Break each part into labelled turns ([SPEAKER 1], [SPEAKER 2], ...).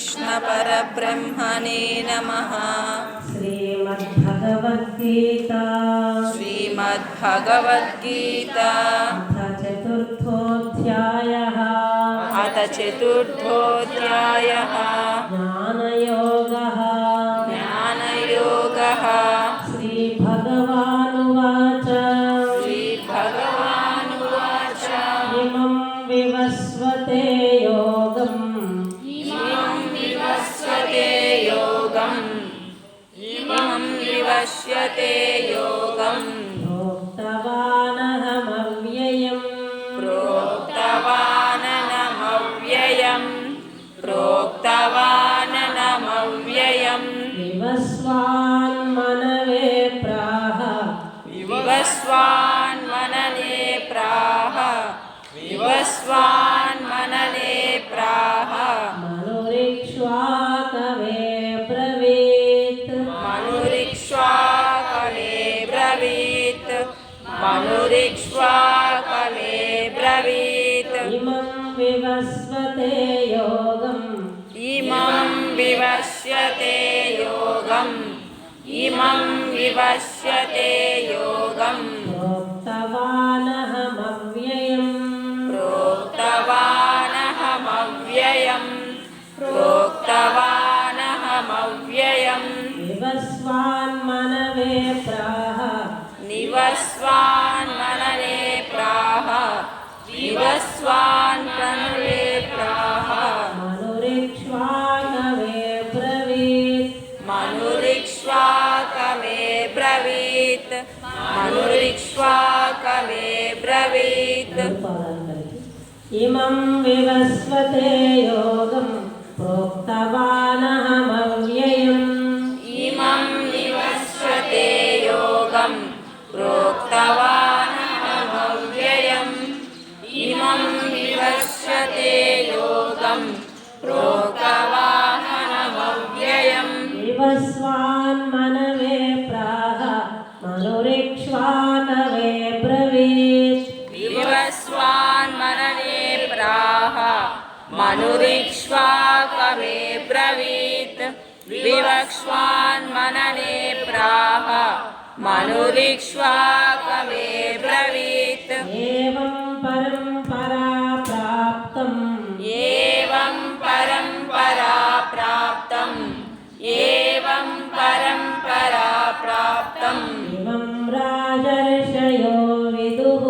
[SPEAKER 1] శ్రీకృష్ణ పరబ్రహ్మణే నమః.
[SPEAKER 2] శ్రీమద్భగవద్గీత
[SPEAKER 1] అథ చతుర్థోధ్యాయః
[SPEAKER 2] జ్ఞానయోగః.
[SPEAKER 1] శ్రీభగవానువాచ
[SPEAKER 2] ఇమం వివస్వతే యోగం ప్రోక్తవాననమవ్యయం వివస్వాన్మనవే ప్రాహ మనురిక్ష్వాకవే బ్రవీత్. ఇమం వివస్వతే యోగం ప్రోక్తవానహమవ్యయం వివస్వాన్మనవే ప్రాహ మనురిక్ష్వాకవే బ్రవీత్. ఇమం వివస్వతే యోగం ప్రోక్తవానహమవ్యయం వివస్వాన్మనవే ప్రాహ మనురిక్ష్వాకవే బ్రవీత్. ఏవం పరంపరా ప్రాప్తం ఇమం రాజర్షయో విదుః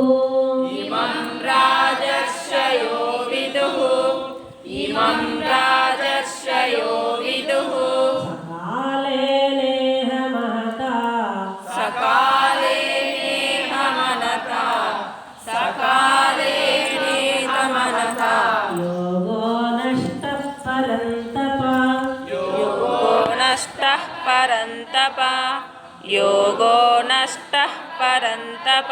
[SPEAKER 1] యోగో నష్టః పరంతప.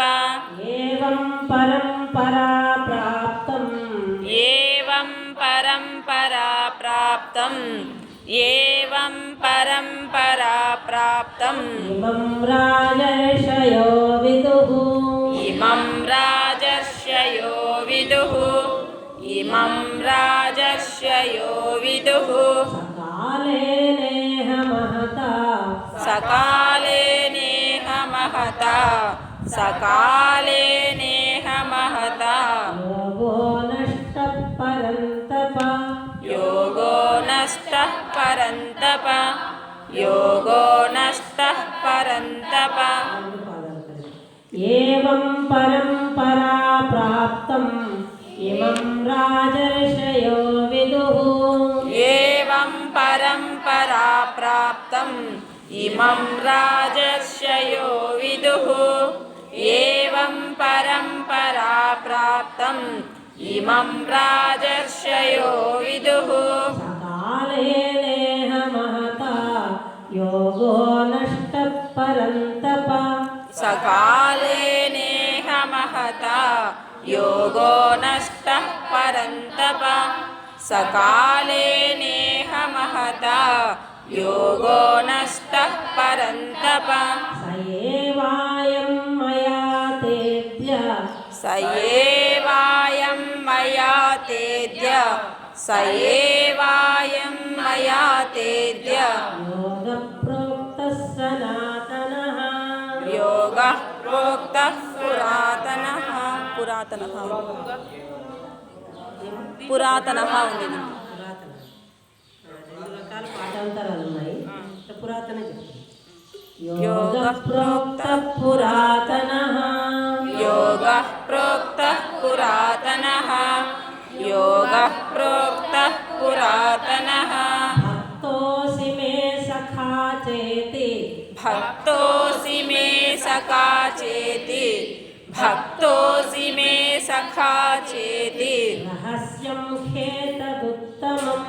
[SPEAKER 2] ఏవం పరంపరా ప్రాప్తం ఇమం రాజర్షయో విదుః
[SPEAKER 1] సకాలే నేహ మహతా యోగో నష్టః పరంతప.
[SPEAKER 2] ఏవం పరంపరా ప్రాప్తం ఇమం రాజర్షయో విదుః సకాలే నేహ మహతా యోగో నష్టః పరంతప. సయేవాయం మయా తేద్య
[SPEAKER 1] సయేవాయం మయా తేద్య సయేవాయం वायं मया तेद्य
[SPEAKER 2] योगप्रोक्तः सनातनः
[SPEAKER 1] योगः प्रोक्तः పురాతనః ఉంది
[SPEAKER 2] పురాతన రెండు రకాల పాఠాంతరాలు ఉన్నాయి పురాతన
[SPEAKER 1] योगः
[SPEAKER 2] ప్రోక్తః పురాతనః
[SPEAKER 1] योगः प्रोक्तः पुरातनः योगः प्रोक्तः पुरातनः
[SPEAKER 2] भक्तोऽसि मे सखा चेति
[SPEAKER 1] भक्तोऽसि मे सखा चेति भक्तोऽसि मे सखा चेति
[SPEAKER 2] रहस्यं ह्येतदुत्तमम्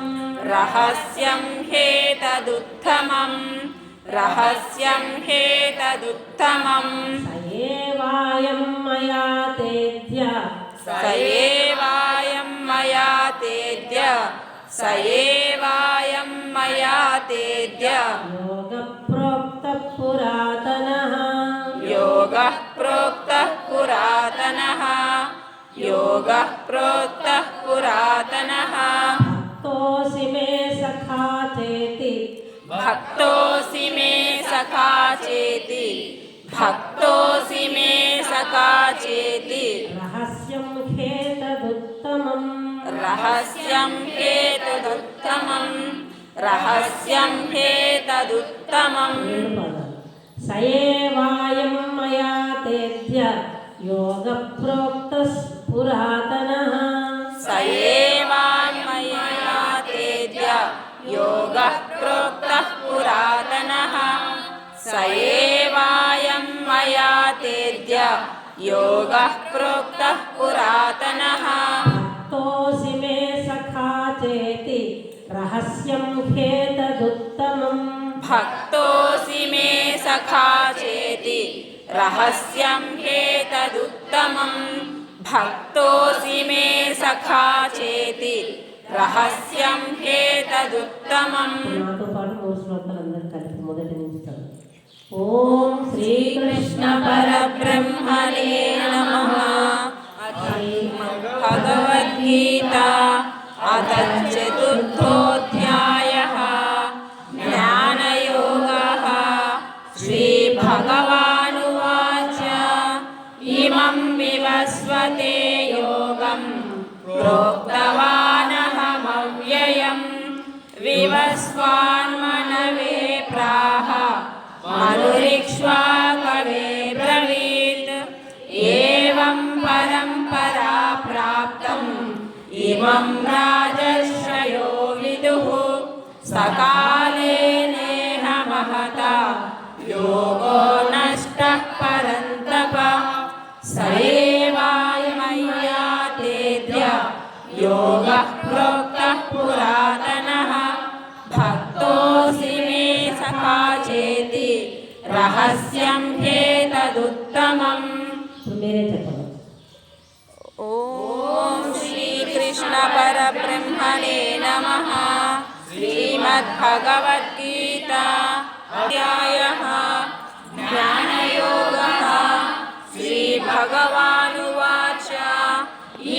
[SPEAKER 1] रहस्यं ह्येतदुत्तमम् रहस्यं ह्येतदुत्तमम्
[SPEAKER 2] स एवायं मया तेद्य
[SPEAKER 1] स एवायं मया तेद्य स एवायं मया तेद्य
[SPEAKER 2] योगप्रोक्तः पुरातनः
[SPEAKER 1] योगः प्रोक्तः पुरातनः योगः प्रोक्तः पुरातनः
[SPEAKER 2] भक्तोऽसि मे सखा चेति
[SPEAKER 1] भक्तोऽसि मे सखा चेति भक्तोऽसि मे सखा चेति
[SPEAKER 2] रहस्यं ह्येतदुत्तमम्
[SPEAKER 1] रहस्यं ह्येतदुत्तमम् रहस्यं ह्येतदुत्तमम्
[SPEAKER 2] स एवायं मया तेद्य योगप्रोक्तः पुरातनः
[SPEAKER 1] स एवायं मया तेद्य योगः प्रोक्तः पुरातनः स एवायं मया तेद्य योगः प्रोक्तः पुरातनः
[SPEAKER 2] भक्तोऽसि मे सखा चेति रहस्यं ह्येतदुत्तमम्
[SPEAKER 1] भक्तोऽसि मे सखा चेति रहस्यं ह्येतदुत्तमम् भक्तोऽसि मे सखा चेति रहस्यं ह्येतदुत्तमम्
[SPEAKER 2] నాతో పాటు మూడు శ్లోకాలు అందరూ కలిపి మొదటి నుంచి చదువు. ఓం శ్రీకృష్ణ
[SPEAKER 1] परब्रह्मणे नमः भगवद्गीता अथ चतुर्थोऽध्यायः ज्ञानयोगः श्रीभगवानुवाच इमं विवस्वते योगं प्रोक्तवानहमव्ययम् विवस्वान्मनवे प्राह मनुरिक्ष्वाकवे ब्रवीत् एवं परम्परा प्राप्तम् इमं राजर्षयो विदुः सकाले नेह महता योगो नष्टः परन्तप स एवायमय्या तेद्य योगः प्रोक्तः पुरातनः भक्तोऽसि मे सखा चेति रहस्यं ह्येतदुत्तमम्
[SPEAKER 2] మీరే చెప్పండి.
[SPEAKER 1] ॐ श्रीकृष्ण परब्रह्मणे नमः श्रीमद्भगवद्गीता अध्यायः ज्ञानयोगः श्रीभगवानुवाच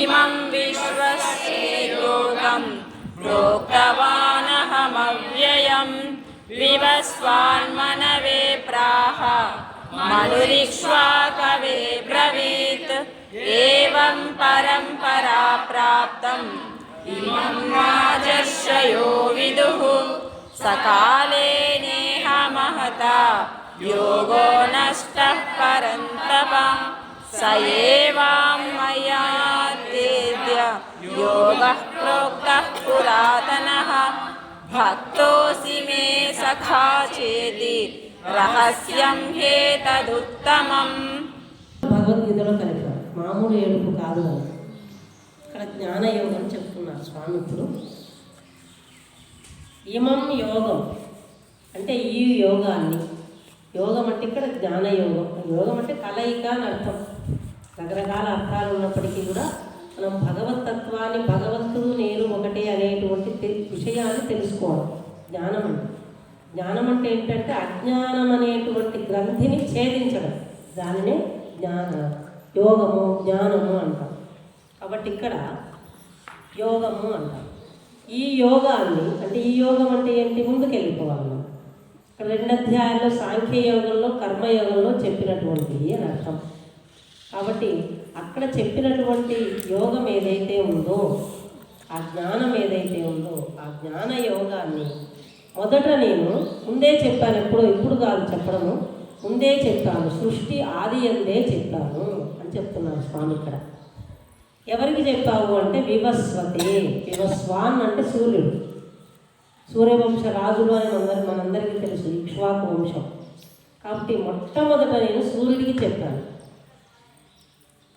[SPEAKER 1] इमं विश्वस्य योगं प्रोक्तवानहमव्ययम् विवस्वान्मनवे प्राह मनुरिक्ष्वाकवे ब्रवीत् एवं परम्परा प्राप्तम् इमं राजर्षयो विदुः सकाले नेह महता योगो नष्टः परन्तप स एवां मया तेद्य योगः प्रोक्तः पुरातनः भक्तोऽसि मे सखा चेति रहस्यं ह्येतदुत्तमम्
[SPEAKER 2] భగవద్గీతలో కలిపారు. మామూలు ఏడుపు కాదు అది. ఇక్కడ జ్ఞానయోగం చెప్తున్నారు స్వామి. ఇప్పుడు ఇమం యోగం అంటే ఈ యోగాన్ని, యోగం అంటే ఇక్కడ జ్ఞానయోగం. యోగం అంటే కలయిక అని అర్థం. రకరకాల అర్థాలు ఉన్నప్పటికీ కూడా మనం భగవతత్వాన్ని, భగవంతుడు నేను ఒకటే అనేటువంటి విషయాన్ని తెలుసుకోవడం జ్ఞానం అంటే. జ్ఞానం అంటే ఏంటంటే అజ్ఞానం అనేటువంటి గ్రంథిని ఛేదించడం, దానినే యోగము జ్ఞానము అంటాం. కాబట్టి ఇక్కడ యోగము అంటాం. ఈ యోగాన్ని అంటే ఈ యోగం అంటే ఏంటి, ముందుకు వెళ్ళిపోవాలి మనం. ఇక్కడ 2 అధ్యాయాల్లో సాంఖ్యయోగంలో కర్మయోగంలో చెప్పినటువంటిది అని అర్థం. కాబట్టి అక్కడ చెప్పినటువంటి యోగం ఏదైతే ఉందో, ఆ జ్ఞానం ఏదైతే ఉందో, ఆ జ్ఞాన యోగాన్ని మొదట నేను ముందే చెప్పాను, ఇప్పుడు కాదు చెప్పడము, ముందే చెప్పాను, సృష్టి ఆది అందే చెప్పాను అని చెప్తున్నాను స్వామి ఇక్కడ. ఎవరికి చెప్పావు అంటే వివస్వతే. వివస్వాన్ అంటే సూర్యుడు, సూర్యవంశ రాజులు అని మనందరికీ తెలుసు, ఇక్ష్వాకు వంశం. కాబట్టి మొట్టమొదట నేను సూర్యుడికి చెప్పాను.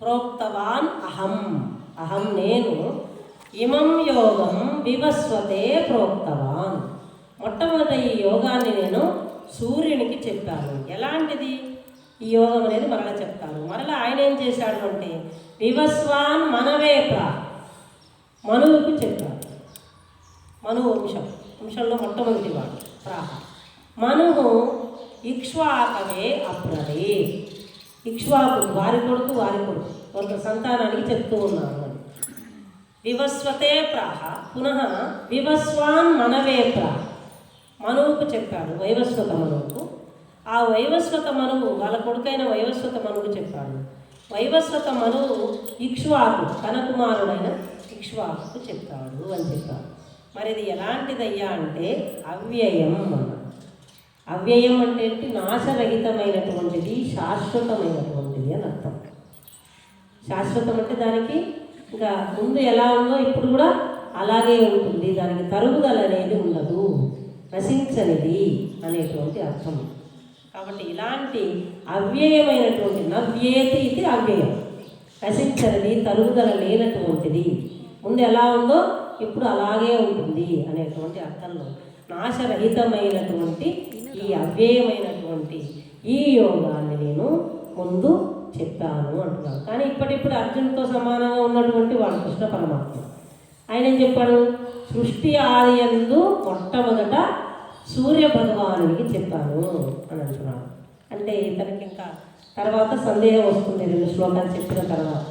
[SPEAKER 2] ప్రోక్తవాన్ అహం నేను ఇమం యోగం వివస్వతే ప్రోక్తవాన్. మొట్టమొదట ఈ యోగాన్ని నేను సూర్యునికి చెప్పాను. ఎలాంటిది ఈ యోగం అనేది మరలా చెప్తాను. మరలా ఆయన ఏం చేశాడు అంటే వివస్వాన్ మనవేప్ర, మనువుకు చెప్పాడు. మను వంశంలో మొట్టమొదటి వాడు ప్రాహ. మనువు ఇక్ష్వాకవే అప్రదే. ఇక్ష్వాకు వారి కొడుకు కొంత సంతానానికి చెప్తూ ఉన్నాను. వివస్వతే ప్రాహ పునః వివస్వాన్ మనవేప్ర, మనువుకు చెప్పాడు, వైవస్వత మనువుకు. ఆ వైవస్వత మనువు వాళ్ళ కొడుకైన వైవస్వత మనువుకు చెప్పాడు. వైవస్వత మనువు ఇక్ష్వాకు తన కుమారుడైన ఇక్ష్వాకు చెప్పాడు అని చెప్పాడు. మరి ఇది ఎలాంటిదయ్యా అంటే అవ్యయం అన్నాడు. అవ్యయం అంటే ఏంటి, నాశరహితమైనటువంటిది, శాశ్వతమైనటువంటిది అని అర్థం. శాశ్వతం అంటే దానికి ఇంకా ముందు ఎలా ఉందో ఇప్పుడు కూడా అలాగే ఉంటుంది, దానికి తరుగుదల అనేది ఉండదు, నశించనిది అనేటువంటి అర్థం. కాబట్టి ఇలాంటి అవ్యయమైనటువంటి నవ్యేతి ఇది అవ్యయం, నశించనిది, తరుగుదల లేనటువంటిది, ముందు ఎలా ఉందో ఇప్పుడు అలాగే ఉంటుంది అనేటువంటి అర్థంలో నాశరహితమైనటువంటి ఈ అవ్యయమైనటువంటి ఈ యోగాన్ని నేను ముందు చెప్పాను అంటున్నాను. కానీ ఇప్పటిప్పుడు అర్జునుడితో సమానంగా ఉన్నటువంటి వాడు కృష్ణ పరమాత్మ. ఆయన ఏం చెప్పాడు, సృష్టి ఆది యందు మొట్టమొదట సూర్య భగవానుడికి చెప్పాను అని అంటున్నాడు. అంటే ఇతనికి ఇంకా తర్వాత సందేహం వస్తుంది 2 శ్లోకాలు చెప్పిన తర్వాత.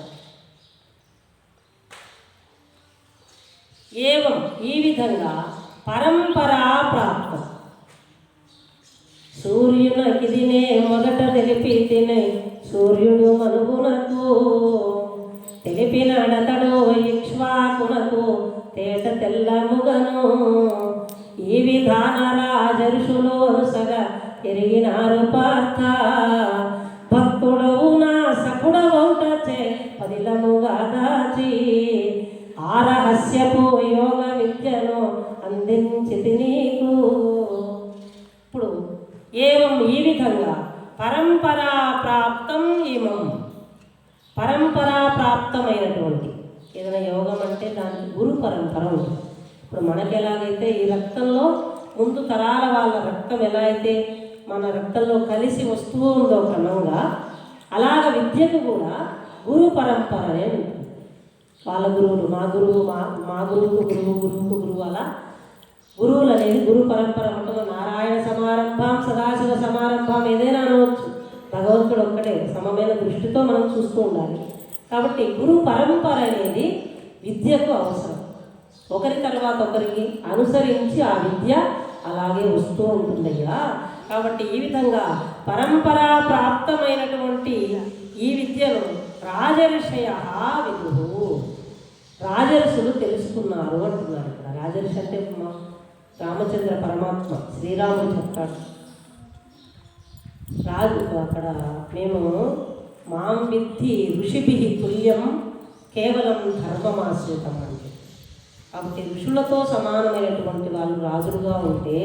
[SPEAKER 2] ఏవం ఈ విధంగా పరంపరా ప్రాప్తం. సూర్యునకిదినే మొదట తెలిపి తినే సూర్యుడు మనుగునకు తెలిపినడతడు ఇక్ష్వాకునకు తేట తెల్లముగను. ఈ విధాన రాజర్షులు సగ ఎరిగినారు పార్థ. భక్తుడవు నా సకుడవౌటచే పదిలముగా దాచి ఆ రహస్యపు యోగ విద్యను అందించితి నీకు. ఇప్పుడు ఏవం ఈ విధంగా పరంపరా ప్రాప్తం ఇమం, పరంపరా ప్రాప్తమైనటువంటి ఏదైనా యోగం అంటే దానికి గురు పరంపర ఉంటుంది. ఇప్పుడు మనకి ఎలాగైతే ఈ రక్తంలో ముందు తరాల వాళ్ళ రక్తం ఎలా అయితే మన రక్తంలో కలిసి వస్తూ ఉందో క్రమంగా, అలాగ విద్యకు కూడా గురు పరంపర అనేది ఉంటుంది. వాళ్ళ గురువులు మా గురువు, మా గురువుకు గురువు అలా గురువులు అనేది గురు పరంపర ఉంటుంది. నారాయణ సమారంభం, సదాశివ సమారంభం ఏదైనా అనవచ్చు. భగవంతుడు ఒక్కటే, సమమైన దృష్టితో మనం చూస్తూ ఉండాలి. కాబట్టి గురు పరంపర అనేది విద్యకు అవసరం. ఒకరి తర్వాత ఒకరికి అనుసరించి ఆ విద్య అలాగే వస్తూ ఉంటుందయ్యా. కాబట్టి ఈ విధంగా పరంపరా ప్రాప్తమైనటువంటి ఈ విద్యను రాజర్షయ విదుః, రాజర్షులు తెలుసుకున్నారు అంటున్నారు. ఇక్కడ రాజర్షి అంటే రామచంద్ర పరమాత్మ, శ్రీరాముడు చెప్తాడు. రాజు అక్కడ మేము మాం విద్ధి ఋషిభి తుల్యం కేవలం ధర్మమాశ్రితం అంటే. కాబట్టి ఋషులతో సమానమైనటువంటి వాళ్ళు రాజులుగా ఉంటే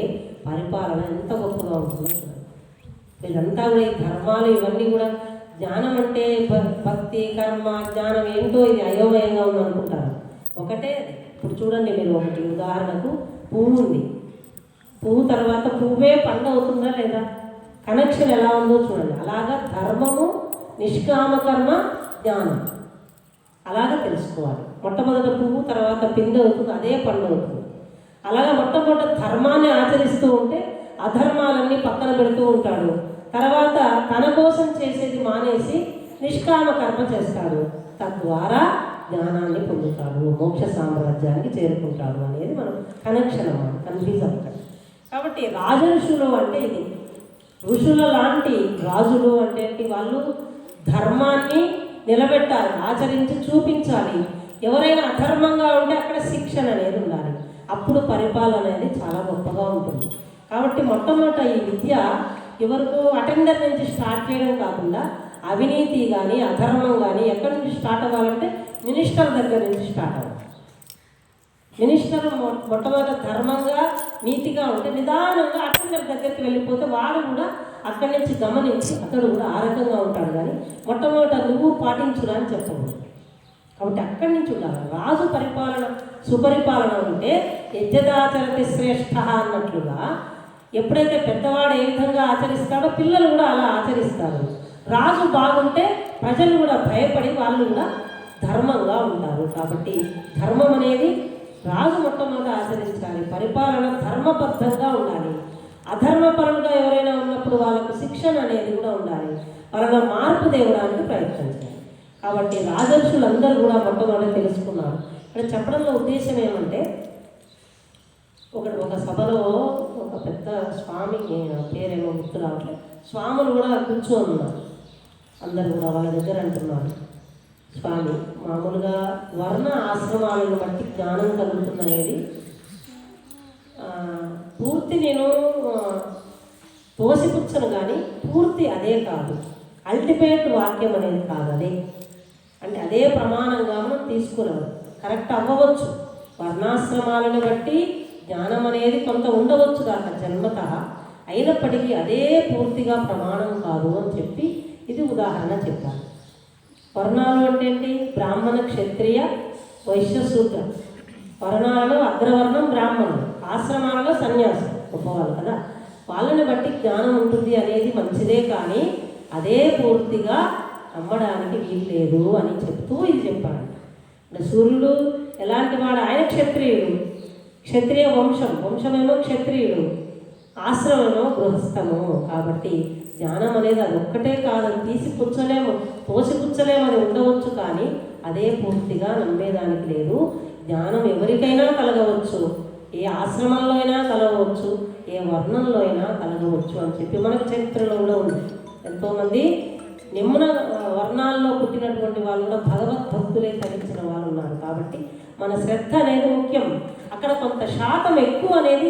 [SPEAKER 2] పరిపాలన ఎంత గొప్పగా ఉంటుందో. వీళ్ళంతా కూడా ఈ ధర్మాలు ఇవన్నీ కూడా జ్ఞానం అంటే భక్తి కర్మ జ్ఞానం ఏంటో ఇది అయోమయంగా ఉందనుకుంటారు. ఒకటే ఇప్పుడు చూడండి మీరు, ఒకటి ఉదాహరణకు పువ్వు ఉంది, పువ్వు తర్వాత పువ్వే పండు అవుతుందా లేదా, కనెక్షన్ ఎలా ఉందో చూడండి. అలాగా ధర్మము, నిష్కామ కర్మ, జ్ఞానం అలాగా తెలుసుకోవాలి. మొట్టమొదట పువ్వు తర్వాత పిండి అవుతుంది, అదే పండు అవుతుంది. అలాగా మొట్టమొదట ధర్మాన్ని ఆచరిస్తూ ఉంటే అధర్మాలన్నీ పక్కన పెడుతూ ఉంటాడు. తర్వాత తన కోసం చేసేది మానేసి నిష్కామ కర్మ చేస్తాడు. తద్వారా జ్ఞానాన్ని పొందుతాడు, మోక్ష సామ్రాజ్యానికి చేరుకుంటాడు అనేది మనం కనెక్షన్ అన్నమాట, కన్ఫ్యూజ్ అవుతాడు. కాబట్టి రాజర్షులు అంటే ఇది, ఋషుల లాంటి రాజులు అంటే వాళ్ళు ధర్మాన్ని నిలబెట్టాలి, ఆచరించి చూపించాలి. ఎవరైనా అధర్మంగా ఉంటే అక్కడ శిక్షణ అనేది ఉండాలి, అప్పుడు పరిపాలన అనేది చాలా గొప్పగా ఉంటుంది. కాబట్టి మొట్టమొదట ఈ విద్య ఎవరికో అటెండర్ నుంచి స్టార్ట్ చేయడం కాకుండా అవినీతి కానీ అధర్మం కానీ ఎక్కడి నుంచి స్టార్ట్ అవ్వాలంటే మినిస్టర్ దగ్గర నుంచి స్టార్ట్ అవ్వాలి. మినిస్టర్ మొట్టమొదట ధర్మంగా నీతిగా ఉంటే నిదానంగా అటెండర్ దగ్గరికి వెళ్ళిపోతే వాడు కూడా అక్కడి నుంచి గమనించి అతడు కూడా ఆ రకంగా ఉంటాడు. కానీ మొట్టమొదట నువ్వు పాటించురా అని చెప్పకూడదు. కాబట్టి అక్కడి నుంచి ఉండాలి. రాజు పరిపాలన సుపరిపాలన ఉంటే యజ్ఞదాచరతి శ్రేష్ఠ అన్నట్లుగా ఎప్పుడైతే పెద్దవాడు ఏ విధంగా ఆచరిస్తాడో పిల్లలు కూడా అలా ఆచరిస్తారు. రాజు బాగుంటే ప్రజలు కూడా భయపడి వాళ్ళు కూడా ధర్మంగా ఉంటారు. కాబట్టి ధర్మం అనేది రాజు మొట్టమొదట ఆచరించాలి. పరిపాలన ధర్మబద్ధంగా ఉండాలి. అధర్మపరంగా ఎవరైనా ఉన్నప్పుడు వాళ్ళకు శిక్షణ అనేది కూడా ఉండాలి. వాళ్ళ మార్పు తేవడానికి ప్రయత్నించాలి. కాబట్టి రాజర్షులందరూ కూడా మొట్టమొదటి తెలుసుకున్నారు. ఇక్కడ చెప్పడంలో ఉద్దేశం ఏమంటే ఒక సభలో ఒక పెద్ద స్వామి, పేరేమో గుర్తు రావట్లేదు, స్వాములు కూడా కూర్చొని ఉన్నారు. అందరూ కూడా వాళ్ళ దగ్గర అంటున్నారు, స్వామి మామూలుగా వర్ణ ఆశ్రమాలను బట్టి జ్ఞానం కలుగుతుందనేది పూర్తి నేను తోసిపుచ్చను, కానీ పూర్తి అదే కాదు, అల్టిమేట్ వాక్యం అనేది కాదు. అదే అంటే అదే ప్రమాణంగా మనం తీసుకున్నాం, కరెక్ట్ అవ్వవచ్చు. వర్ణాశ్రమాలను బట్టి జ్ఞానం అనేది కొంత ఉండవచ్చు కాక జన్మత, అయినప్పటికీ అదే పూర్తిగా ప్రమాణం కాదు అని చెప్పి ఇది ఉదాహరణ చెప్పారు. వర్ణాలు అంటే ఏంటి? బ్రాహ్మణ, క్షత్రియ, వైశ్య, శూద్ర. వర్ణాలలో అగ్రవర్ణం బ్రాహ్మణులు, ఆశ్రమాలలో సన్యాసం గొప్పవాళ్ళు కదా, వాళ్ళని బట్టి జ్ఞానం ఉంటుంది అనేది మంచిదే, కానీ అదే పూర్తిగా నమ్మడానికి వీలు లేదు అని చెప్తూ ఇది చెప్పాడు. అంటే సూర్యుడు ఎలాంటి వాడు? ఆయన క్షత్రియుడు, క్షత్రియ వంశమేమో క్షత్రియుడు, ఆశ్రమమేమో గృహస్థము. కాబట్టి జ్ఞానం అనేది అది ఒక్కటే కాదు, అది తీసిపుచ్చలేము, తోసిపుచ్చలేము, అది ఉండవచ్చు, కానీ అదే పూర్తిగా నమ్మేదానికి లేదు. జ్ఞానం ఎవరికైనా కలగవచ్చు, ఏ ఆశ్రమంలో అయినా కలగవచ్చు, ఏ వర్ణంలో అయినా కలగవచ్చు అని చెప్పి మనకు చరిత్రలో కూడా ఉంది. ఎంతోమంది నిమ్న వర్ణాల్లో పుట్టినటువంటి వాళ్ళు కూడా భగవద్భక్తులే తరించిన వాళ్ళు ఉన్నారు. కాబట్టి మన శ్రద్ధ అనేది ముఖ్యం. అక్కడ కొంత శాతం ఎక్కువ అనేది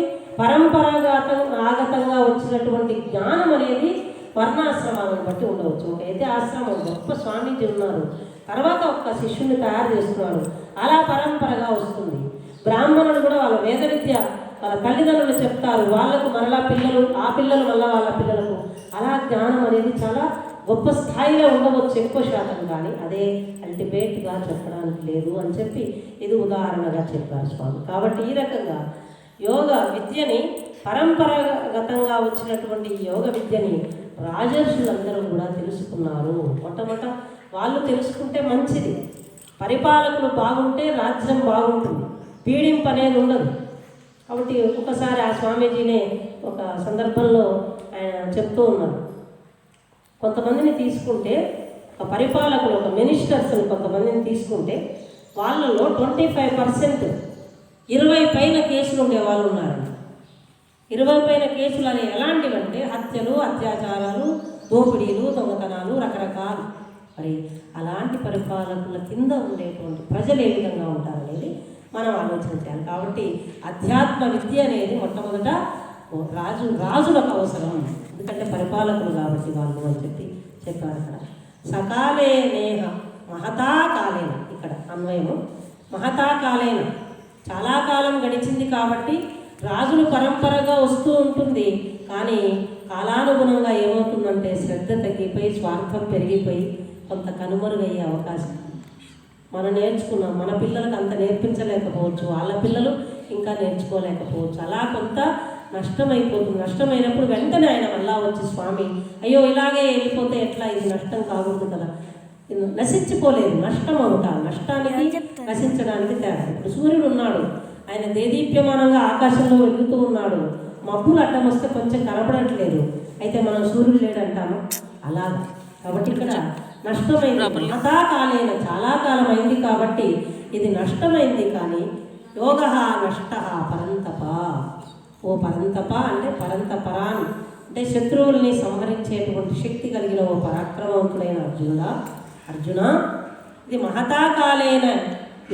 [SPEAKER 2] ఆగతంగా వచ్చినటువంటి జ్ఞానం అనేది వర్ణాశ్రమాలను బట్టి ఉండవచ్చు. ఒకైతే ఆశ్రమం గొప్ప స్వామీజీ ఉన్నారు, తర్వాత ఒక్క శిష్యుని తయారు చేస్తున్నారు, అలా పరంపరగా వస్తుంది. బ్రాహ్మణులు కూడా వాళ్ళ వేద విద్య వాళ్ళ తల్లిదండ్రులు చెప్తారు, వాళ్ళకు మరలా పిల్లలు, ఆ పిల్లలు మళ్ళీ వాళ్ళ పిల్లలకు, అలా జ్ఞానం అనేది చాలా గొప్ప స్థాయిలో ఉండవచ్చు ఎక్కువ శాతం, కానీ అదే అల్టిమేట్గా చెప్పడానికి లేదు అని చెప్పి ఇది ఉదాహరణగా చెప్పారు స్వామి. కాబట్టి ఈ రకంగా యోగ విద్యని పరంపరాగతంగా వచ్చినటువంటి యోగ విద్యని రాజర్షులందరూ కూడా తెలుసుకున్నారు. మొట్టమొదట వాళ్ళు తెలుసుకుంటే మంచిది. పరిపాలకులు బాగుంటే రాజ్యం బాగుంటుంది, పీడింపు అనేది ఉండదు. కాబట్టి ఒకసారి ఆ స్వామీజీనే ఒక సందర్భంలో ఆయన చెప్తూ ఉన్నారు, కొంతమందిని తీసుకుంటే ఒక పరిపాలకులు, ఒక మినిస్టర్స్ని కొంతమందిని తీసుకుంటే వాళ్ళలో 25% 20 పైన కేసులు ఉండే వాళ్ళు ఉన్నారండి. 20 పైన కేసులు అనేవి ఎలాంటివంటే హత్యలు, అత్యాచారాలు, దోపిడీలు, దొంగతనాలు, రకరకాలు. మరి అలాంటి పరిపాలకుల కింద ఉండేటువంటి ప్రజలు ఏ విధంగా ఉంటారనేది మనం ఆలోచన చేయాలి. కాబట్టి అధ్యాత్మ విద్య అనేది మొట్టమొదట రాజులకు అవసరం, ఎందుకంటే పరిపాలకులు కాబట్టి వాళ్ళు అని చెప్పి చెప్పారు. అక్కడ సకాలే నేహ మహతాకాలేన, ఇక్కడ అన్వయము మహతాకాలేన, చాలా కాలం గడిచింది కాబట్టి రాజులు పరంపరగా వస్తూ ఉంటుంది. కానీ కాలానుగుణంగా ఏమవుతుందంటే శ్రద్ధ తగ్గిపోయి స్వార్థం పెరిగిపోయి కొంత కనుమరుగయ్యే అవకాశం. మనం నేర్చుకున్నాం, మన పిల్లలకు అంత నేర్పించలేకపోవచ్చు, వాళ్ళ పిల్లలు ఇంకా నేర్చుకోలేకపోవచ్చు, అలా కొంత నష్టమైపోతుంది. నష్టమైనప్పుడు వెంటనే ఆయన మళ్ళా వచ్చి స్వామి అయ్యో ఇలాగే వెళ్ళిపోతే ఎట్లా, ఇది నష్టం కాకూడదు కదా, నశించిపోలేదు, నష్టం అవుతా, నష్టానికి నశించడానికి తేడా. ఇప్పుడు సూర్యుడు ఉన్నాడు, ఆయన దేదీప్యమానంగా ఆకాశంలో వెలుగుతూ ఉన్నాడు, మబ్బులు అడ్డం వస్తే కొంచెం కనపడట్లేదు, అయితే మనం సూర్యుడు లేడంటాము అలాగా. కాబట్టి ఇక్కడ నష్టమైంది, మహతాకాలైన, చాలా కాలం అయింది కాబట్టి ఇది నష్టమైంది, కానీ యోగ నష్ట పరంతప. ఓ పరంతప అంటే పరంతపరాన్ అంటే శత్రువుల్ని సంహరించేటువంటి శక్తి కలిగిన ఓ పరాక్రమవంతుడైన అర్జున, ఇది మహతాకాలైన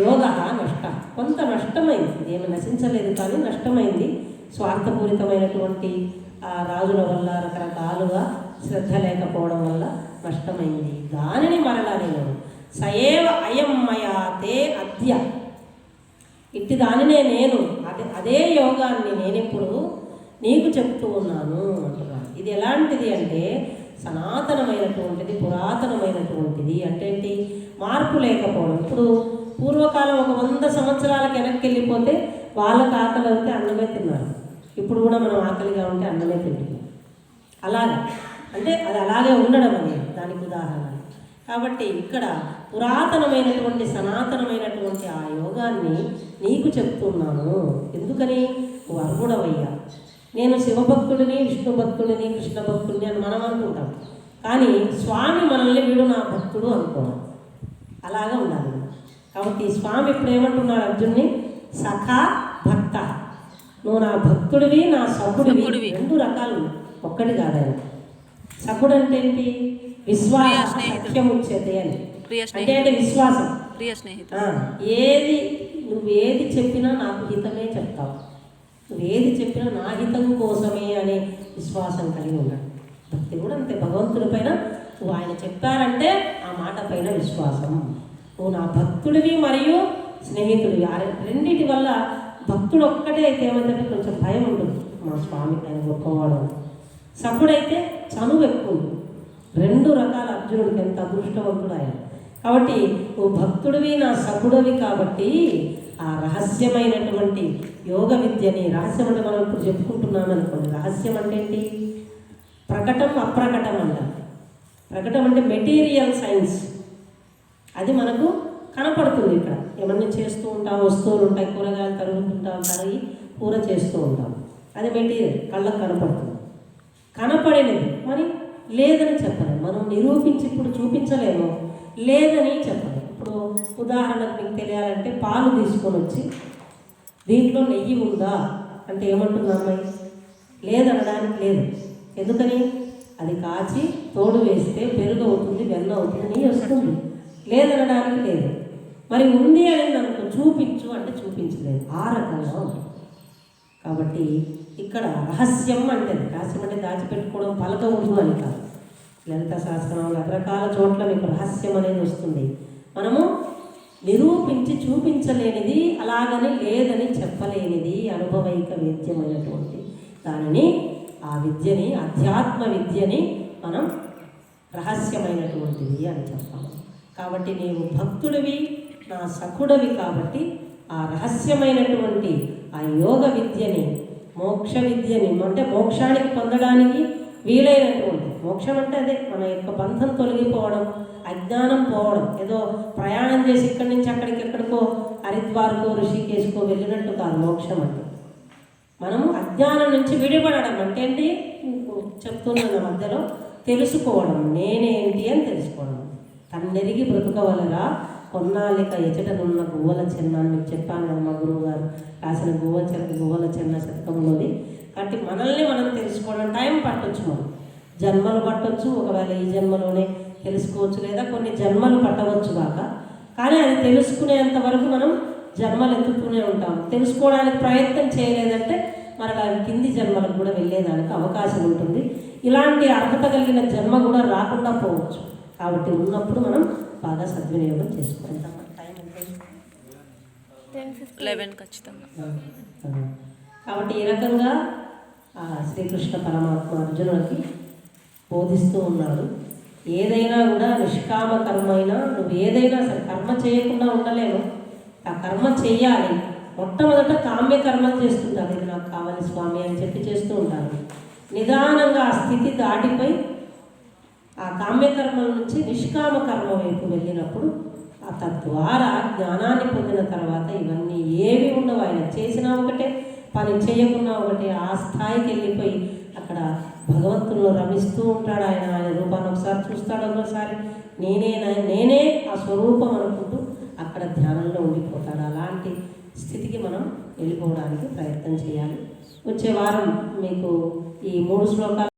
[SPEAKER 2] యోగ నష్ట, కొంత నష్టమైంది. ఇదేమి నశించలేదు కానీ నష్టమైంది. స్వార్థపూరితమైనటువంటి ఆ రాజుల వల్ల రకరకాలుగా శ్రద్ధ లేకపోవడం వల్ల నష్టమైంది. దానిని మరలా నేను సయేవ అయం మయా తే అద్య, ఇట్టి దానినే నేను అదే యోగాన్ని నేనిప్పుడు నీకు చెప్తూ ఉన్నాను అంటున్నాను. ఇది ఎలాంటిది అంటే సనాతనమైనటువంటిది, పురాతనమైనటువంటిది. అంటే ఏంటి? మార్పు లేకపోవడం. ఇప్పుడు పూర్వకాలం ఒక 100 సంవత్సరాలకు వెనక్కి వెళ్ళిపోతే వాళ్ళకి ఆకలి అయితే అన్నమే తిన్నారు. ఇప్పుడు కూడా మనం ఆకలిగా ఉంటే అన్నమే తింటున్నాం. అలాగా అంటే అది అలాగే ఉండడం అనేది దానికి ఉదాహరణ. కాబట్టి ఇక్కడ పురాతనమైనటువంటి సనాతనమైనటువంటి ఆ యోగాన్ని నీకు చెప్తున్నాను. ఎందుకని? నువ్వు అర్హుడవయ్యా. నేను శివభక్తుడిని, విష్ణు భక్తుడిని, కృష్ణ భక్తుడిని అని మనం అనుకుంటాం. కానీ స్వామి మనల్ని వీడు నా భక్తుడు అనుకోవాలి. అలాగా ఉండాలి. కాబట్టి స్వామి ఇప్పుడు ఏమంటున్నాడు అర్జున్ని? సఖా భక్త, నువ్వు నా భక్తుడివి, నా సఖుడివి. 2 రకాలు, ఒక్కటి కాదని. సఖుడు అంటే ఏంటి? విశ్వాస సఖ్యముచ్యతే అని అంటే విశ్వాసం. నువ్వేది చెప్పినా నాకు హితమే చెప్తావు, నువ్వేది చెప్పినా నా హితం కోసమే అనే విశ్వాసం కలిగి ఉన్నాడు. భక్తి కూడా అంతే. భగవంతుడి పైన నువ్వు ఆయన చెప్పారంటే ఆ మాట పైన విశ్వాసం. నువ్వు నా భక్తుడివి మరియు స్నేహితుడివి. ఆ రెండింటి వల్ల భక్తుడు ఒక్కటే అయితే ఏమంటే కొంచెం భయం ఉంటుంది. మా స్వామికి ఆయన గొప్పవాడు. సఖుడైతే చనువు ఎక్కువ ఉంటుంది. 2 రకాల అర్జునుడికి ఎంత అదృష్టవంతుడు ఆయన. కాబట్టి నువ్వు భక్తుడివి, నా సఖుడివి. కాబట్టి ఆ రహస్యమైనటువంటి యోగ విద్యని, రహస్యం అంటే మనం ఇప్పుడు చెప్పుకుంటున్నాం అనుకోండి. రహస్యం అంటే ఏంటి? ప్రకటం అప్రకటం అంటారు. ప్రకటం అంటే మెటీరియల్ సైన్స్, అది మనకు కనపడుతుంది. ఇక్కడ ఏమన్నా చేస్తూ ఉంటాం, వస్తువులు ఉంటాయి, కూరగాయలు తరుగుతుంటాం, తరిగి కూర చేస్తూ ఉంటాం, అది మెటీరియల్ కళ్ళకు కనపడుతుంది. కనపడినది మరి లేదని చెప్పలేము. మనం నిరూపించి ఇప్పుడు చూపించలేము, లేదని చెప్పలేము. ఇప్పుడు ఉదాహరణకు మీకు తెలియాలంటే పాలు తీసుకొని వచ్చి దీంట్లో నెయ్యి ఉందా అంటే ఏమంటుంది అమ్మాయి? లేదనడానికి లేదు. ఎందుకని? అది కాచి తోడు వేస్తే పెరుగు అవుతుంది, వెన్న అవుతుంది, నెయ్యి వస్తుంది. లేదనడానికి లేదు. మరి ఉంది అని అనుకో, చూపించు అంటే చూపించలేదు. ఆ రకంగా ఉంటుంది. కాబట్టి ఇక్కడ రహస్యం అంటే, రహస్యం అంటే దాచిపెట్టుకోవడం, పలకూడదు అని కాదు. లలిత శాస్త్రం రకరకాల చోట్ల మీకు రహస్యం అనేది వస్తుంది. మనము నిరూపించి చూపించలేనిది, అలాగని లేదని చెప్పలేనిది అనుభవైక విద్యమైనటువంటి దానిని, ఆ విద్యని, అధ్యాత్మ విద్యని మనం రహస్యమైనటువంటిది అని చెప్తాము. కాబట్టి నీవు భక్తుడివి, నా సఖుడివి. కాబట్టి ఆ రహస్యమైనటువంటి ఆ యోగ విద్యని, మోక్ష విద్యని, అంటే మోక్షానికి పొందడానికి వీలైనటువంటి మోక్షం అంటే అదే మన యొక్క బంధం తొలగిపోవడం, అజ్ఞానం పోవడం. ఏదో ప్రయాణం చేసి ఇక్కడి నుంచి అక్కడికి ఎక్కడికో హరిద్వార్కో ఋషికేశ్కో వెళ్ళినట్టు కాదు మోక్షం అంటే. మనము అజ్ఞానం నుంచి విడిపడడం అంటే ఏంటి? చెప్తున్న మధ్యలో తెలుసుకోవడం, నేనేంటి అని తెలుసుకోవడం. తన్నెరిగి బ్రతుకవలరా కొన్నాళ్ళిక ఎచటనున్న గువ్వల చెన్న అని మీకు చెప్పాను కదా, మా గురువు గారు రాసిన గువ్వల చెన్న శతకంలోది. కాబట్టి మనల్ని మనం తెలుసుకోవడం టైం పట్టొచ్చు, మనం జన్మలు పట్టొచ్చు. ఒకవేళ ఈ జన్మలోనే తెలుసుకోవచ్చు, లేదా కొన్ని జన్మలు పట్టవచ్చు కాక. కానీ అది తెలుసుకునేంత వరకు మనం జన్మలు ఎత్తుతూనే ఉంటాం. తెలుసుకోవడానికి ప్రయత్నం చేయలేదంటే మరి అలా కింది జన్మలకు కూడా వెళ్ళేదానికి అవకాశం ఉంటుంది. ఇలాంటి అర్హత కలిగిన జన్మ కూడా రాకుండా పోవచ్చు. కాబట్టి ఉన్నప్పుడు మనం బాగా సద్వినియోగం చేసుకుంటాం. టైం ఎంత?
[SPEAKER 1] 11 ఖచ్చితంగా.
[SPEAKER 2] కాబట్టి ఈ రకంగా శ్రీకృష్ణ పరమాత్మ అర్జునుడికి బోధిస్తూ ఉన్నాడు. ఏదైనా కూడా నిష్కామ కర్మ అయినా, నువ్వు ఏదైనా సరే కర్మ చేయకుండా ఉండలేము. ఆ కర్మ చెయ్యాలి. మొట్టమొదట కామ్య కర్మలు చేస్తుంటారు. ఇది నాకు కావాలి స్వామి అని చెప్పి చేస్తూ ఉంటారు. నిదానంగా ఆ స్థితి దాటిపోయి ఆ కామ్యకర్మల నుంచి నిష్కామ కర్మ వైపు వెళ్ళినప్పుడు తద్వారా జ్ఞానాన్ని పొందిన తర్వాత ఇవన్నీ ఏవి ఉండవు. ఆయన చేసినా ఒకటే, పని చేయకున్నా ఒకటే. ఆ స్థాయికి వెళ్ళిపోయి అక్కడ భగవంతుల్లో రమిస్తూ ఉంటాడు. ఆయన రూపాన్ని ఒకసారి చూస్తాడు, ఒకసారి నేనే ఆ స్వరూపం అనుకుంటూ అక్కడ ధ్యానంలో ఉండిపోతాడు. అలాంటి స్థితికి మనం వెళ్ళిపోవడానికి ప్రయత్నం చేయాలి. వచ్చే వారం మీకు ఈ 3 శ్లోకాలు